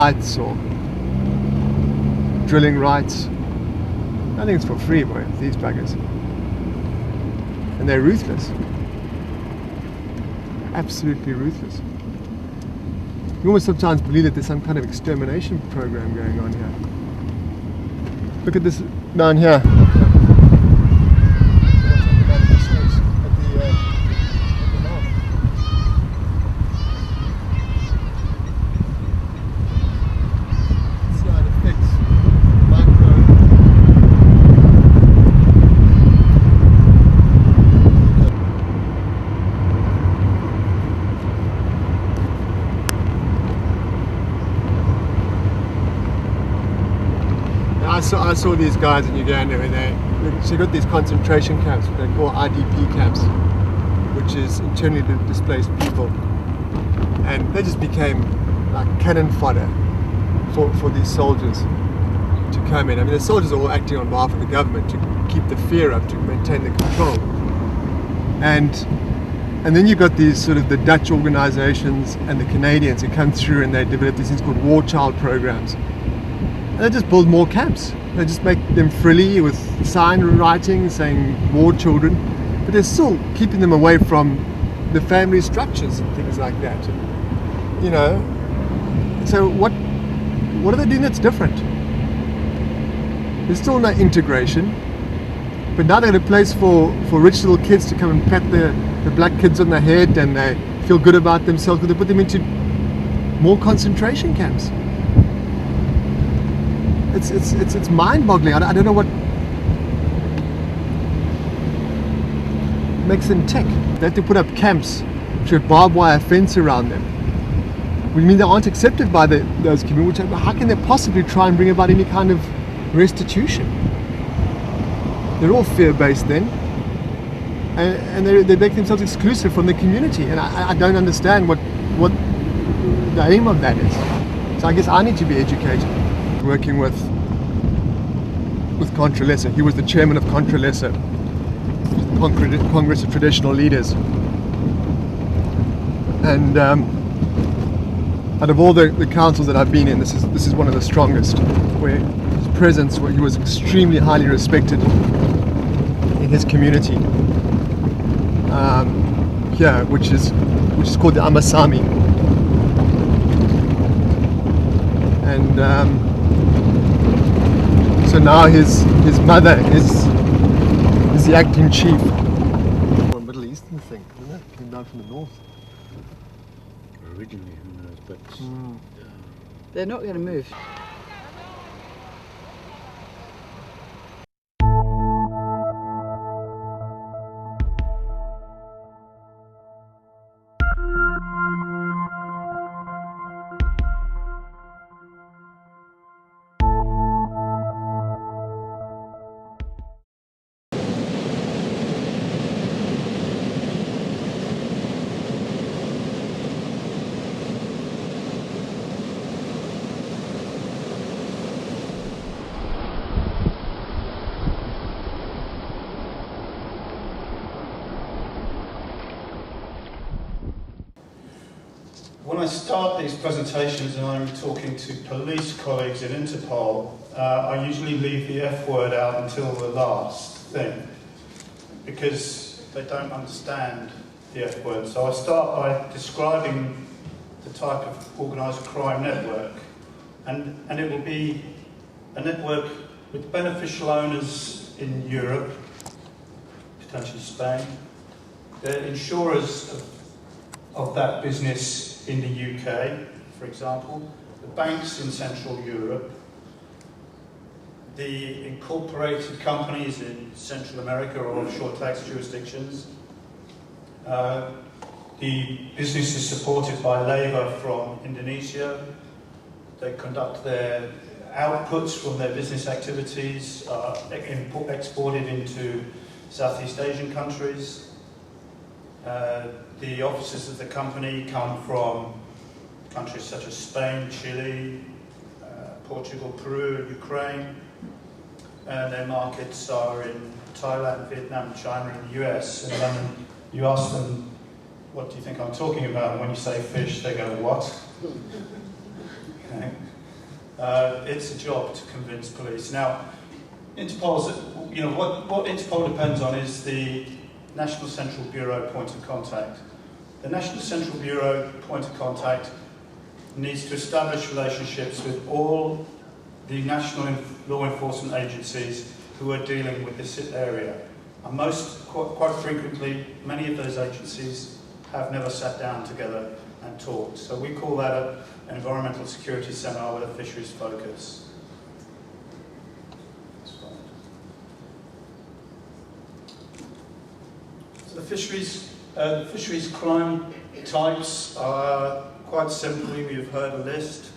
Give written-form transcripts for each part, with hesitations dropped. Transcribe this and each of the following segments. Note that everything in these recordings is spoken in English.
rights or drilling rights. Nothing's for free, boy, these buggers. And they're ruthless. Absolutely ruthless. You almost sometimes believe that there's some kind of extermination program going on here. Look at this down here. I saw these guys in Uganda where so you got these concentration camps, what they call IDP camps, which is internally displaced people, and they just became like cannon fodder for these soldiers to come in. I mean, the soldiers are all acting on behalf of the government to keep the fear up, to maintain the control, and then you got these sort of the Dutch organizations and the Canadians who come through and they develop these things called war child programs. They just build more camps. They just make them frilly with sign writing saying war children, but they're still keeping them away from the family structures and things like that. You know, so what are they doing that's different? There's still no integration, but now they're a place for rich little kids to come and pat the black kids on the head, and they feel good about themselves, but they put them into more concentration camps. It's mind-boggling. I don't know what makes them tick. They have to put up camps with a barbed wire fence around them. We mean they aren't accepted by those communities. How can they possibly try and bring about any kind of restitution? They're all fear-based then, and they make themselves exclusive from the community. And I don't understand what the aim of that is. So I guess I need to be educated. Working with CONTRALESA. He was the chairman of CONTRALESA, Congress of Traditional Leaders. And out of all the councils that I've been in, this is one of the strongest, where his presence, where he was extremely highly respected in his community. Here, which is called the Amasami. And so now his mother is the acting chief. Or a Middle Eastern thing, isn't it? Came down from the north. Originally, who knows, but they're not going to move. When I start these presentations and I'm talking to police colleagues at Interpol, I usually leave the F word out until the last thing, because they don't understand the F word. So I start by describing the type of organised crime network, and it will be a network with beneficial owners in Europe, potentially Spain. They're insurers of that business in the UK, for example, the banks in Central Europe, the incorporated companies in Central America or offshore tax jurisdictions. The business is supported by labour from Indonesia. They conduct their outputs from their business activities, exported into Southeast Asian countries. The offices of the company come from countries such as Spain, Chile, Portugal, Peru, and Ukraine. And their markets are in Thailand, Vietnam, China, and the US. And then you ask them, what do you think I'm talking about? And when you say fish, they go, what? Okay. it's a job to convince police. Now, Interpol's, what Interpol depends on is the National Central Bureau point of contact. The National Central Bureau point of contact needs to establish relationships with all the national law enforcement agencies who are dealing with this area. And quite frequently, many of those agencies have never sat down together and talked. So we call that an environmental security seminar with a fisheries focus. So the fisheries crime types are quite simply, we've heard a list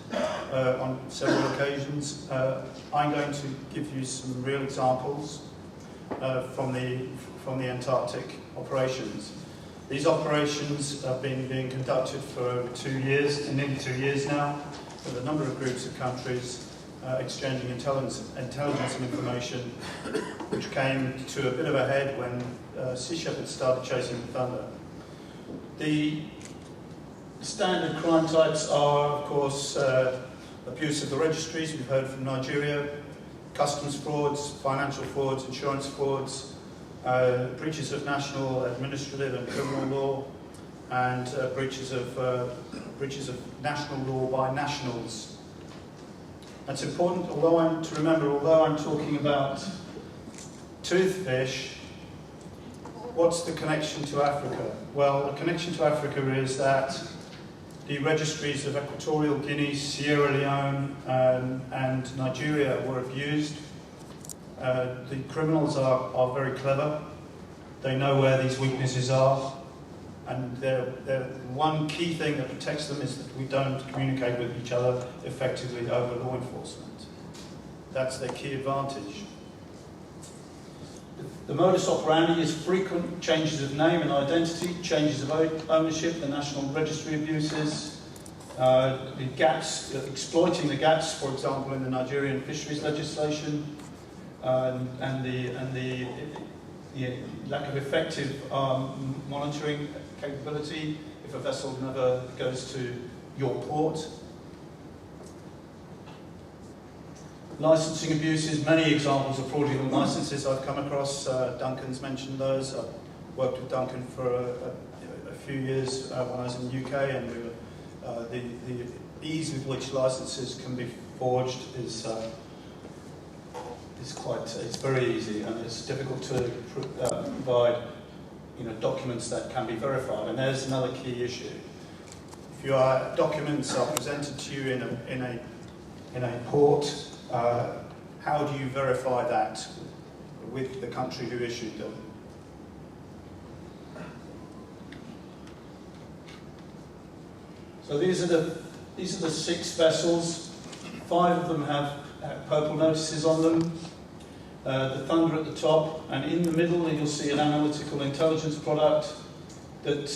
on several occasions. I'm going to give you some real examples from the Antarctic operations. These operations have been being conducted for over 2 years, nearly 2 years now, with a number of groups of countries exchanging intelligence and information, which came to a bit of a head when Sea Shepherd started chasing the Thunder. The standard crime types are, of course, abuse of the registries, we've heard from Nigeria, customs frauds, financial frauds, insurance frauds, breaches of national, administrative and criminal law, and breaches of national law by nationals. It's important, although I'm talking about toothfish, what's the connection to Africa? Well, the connection to Africa is that the registries of Equatorial Guinea, Sierra Leone, and Nigeria were abused. The criminals are very clever. They know where these weaknesses are. And one key thing that protects them is that we don't communicate with each other effectively over law enforcement. That's their key advantage. The modus operandi is frequent changes of name and identity, changes of ownership, the national registry abuses, the gaps, exploiting the gaps, for example, in the Nigerian fisheries legislation, and the lack of effective monitoring capability if a vessel never goes to your port. Licensing abuses, many examples of fraudulent licenses I've come across. Duncan's mentioned those. I've worked with Duncan for a few years when I was in the UK, and the ease with which licenses can be forged is it's very easy, and it's difficult to provide documents that can be verified. And there's another key issue. If your documents are presented to you in a port, how do you verify that with the country who issued them? So these are the 6 vessels. 5 of them have purple notices on them. The Thunder at the top, and in the middle you'll see an analytical intelligence product that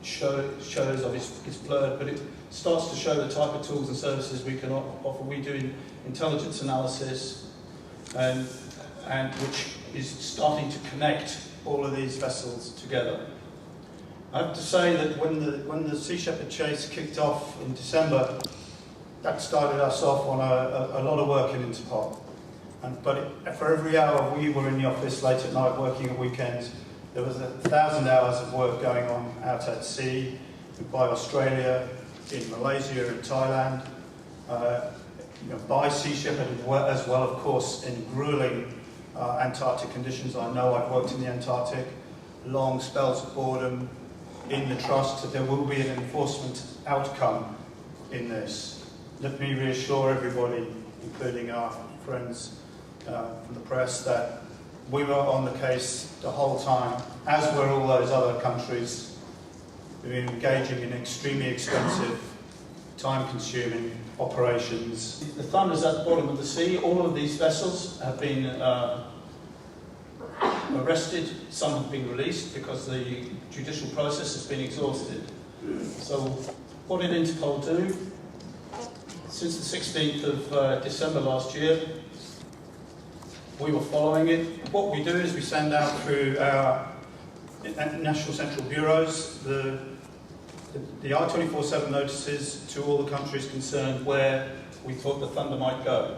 shows, obviously it's blurred, but it starts to show the type of tools and services we can offer. We do intelligence analysis, and which is starting to connect all of these vessels together. I have to say that when the Sea Shepherd chase kicked off in December, that started us off on a lot of work in Interpol. But for every hour we were in the office late at night working at weekends, there was 1,000 hours of work going on out at sea, by Australia, in Malaysia and Thailand, by Sea Shepherd as well, of course, in grueling Antarctic conditions. I know I've worked in the Antarctic, long spells of boredom, in the trust that there will be an enforcement outcome in this. Let me reassure everybody, including our friends from the press, that we were on the case the whole time, as were all those other countries. We've been engaging in extremely expensive, time-consuming operations. The Thunder's at the bottom of the sea. All of these vessels have been arrested. Some have been released because the judicial process has been exhausted. So what did Interpol do? Since the 16th of December last year, we were following it. What we do is we send out through our national central bureaus the I-24/7 notices to all the countries concerned where we thought the Thunder might go.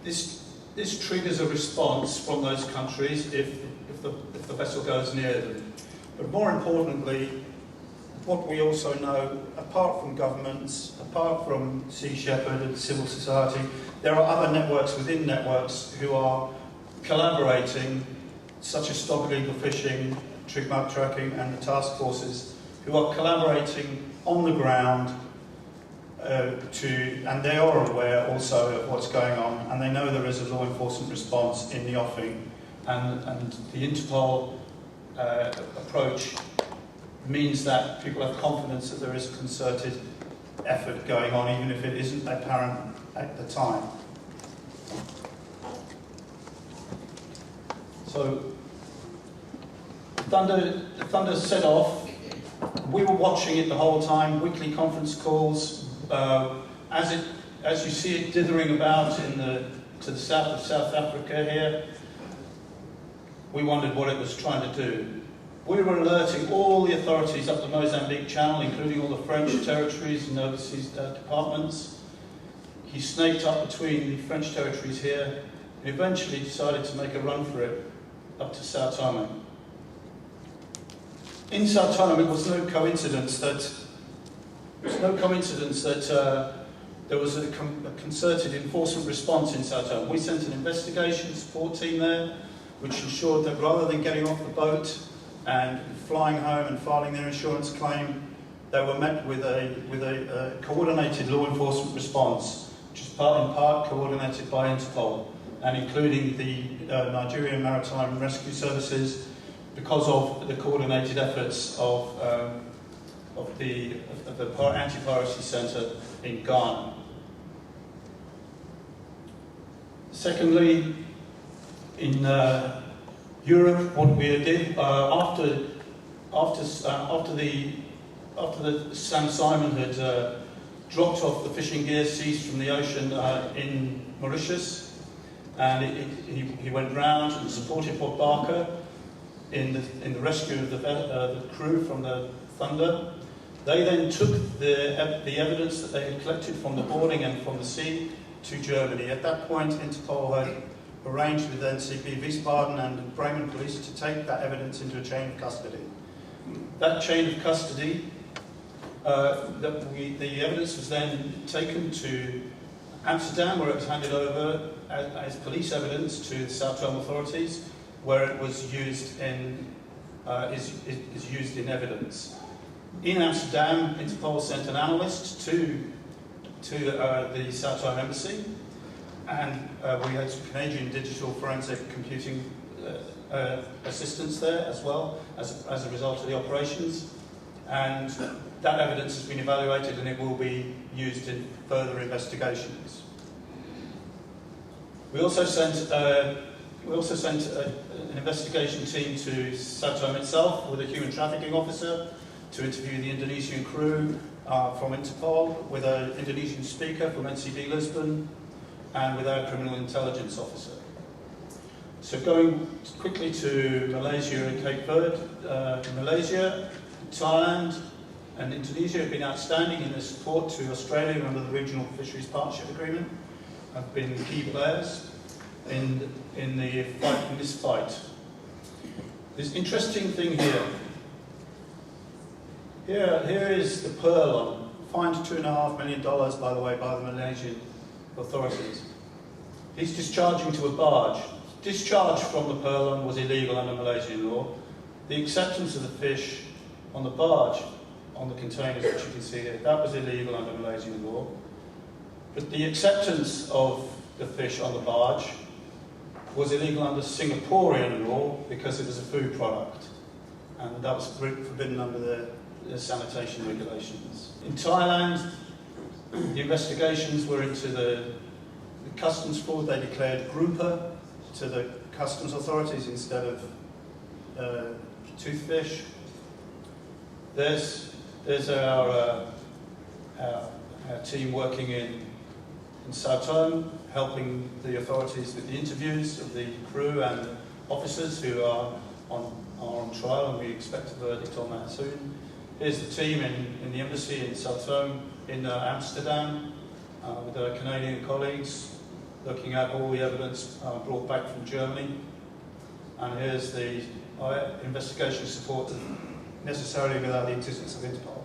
This triggers a response from those countries if the vessel goes near them. But more importantly, what we also know, apart from governments, apart from Sea Shepherd and civil society, there are other networks within networks who are collaborating, such as Stop Illegal Fishing, Trig Mug Tracking and the task forces, who are collaborating on the ground and they are aware also of what's going on, and they know there is a law enforcement response in the offing, and the Interpol approach means that people have confidence that there is a concerted effort going on, even if it isn't apparent at the time. So, Thunder set off. We were watching it the whole time, weekly conference calls. As you see it dithering about to the south of South Africa here, we wondered what it was trying to do. We were alerting all the authorities up the Mozambique Channel, including all the French territories and overseas departments. He snaked up between the French territories here and eventually decided to make a run for it up to Sao Tome. In Sao Tome, it was no coincidence that there was a concerted enforcement response in Sao Tome. We sent an investigation support team there, which ensured that rather than getting off the boat and flying home and filing their insurance claim, they were met with a coordinated law enforcement response, which is part in part coordinated by Interpol, and including the Nigerian Maritime Rescue Services, because of the coordinated efforts of the Anti-Piracy Centre in Ghana. Secondly, in Europe, what we did after the Sam Simon had dropped off the fishing gear seized from the ocean in Mauritius, and he went round and supported Bob Barker in the rescue of the crew from the Thunder. They then took the evidence that they had collected from the boarding and from the sea to Germany. At that point, Interpol had arranged with NCP Wiesbaden and Bremen police to take that evidence into a chain of custody. That chain of custody, the evidence was then taken to Amsterdam, where it was handed over as police evidence to the Sao Tome authorities, where it was used is used in evidence. In Amsterdam, Interpol sent an analyst to the Sao Tome embassy, and we had some Canadian digital forensic computing assistance there as well as a result of the operations, and that evidence has been evaluated and it will be used in further investigations. We also sent an investigation team to Sao Tome itself with a human trafficking officer to interview the Indonesian crew from Interpol, with an Indonesian speaker from NCB Lisbon, and with our criminal intelligence officer. So going quickly to Malaysia and Cape Verde, Malaysia, Thailand and Indonesia have been outstanding in their support to Australia under the Regional Fisheries Partnership Agreement, have been key players in this fight. This interesting thing here. Here is the Purlon, fined $2.5 million, by the way, by the Malaysian authorities. He's discharging to a barge. Discharge from the Purlon was illegal under Malaysian law. The acceptance of the fish on the barge, on the containers, which you can see here, that was illegal under Malaysian law. But the acceptance of the fish on the barge was illegal under Singaporean law because it was a food product, and that was forbidden under the sanitation regulations. In Thailand, the investigations were into the customs fraud. They declared grouper to the customs authorities instead of toothfish. There's our team working in Sao Tome, helping the authorities with the interviews of the crew and officers who are on trial, and we expect a verdict on that soon. Here's the team in the embassy in Sao Tome, in Amsterdam with our Canadian colleagues, looking at all the evidence brought back from Germany. And here's the investigation support necessarily without the existence of Interpol.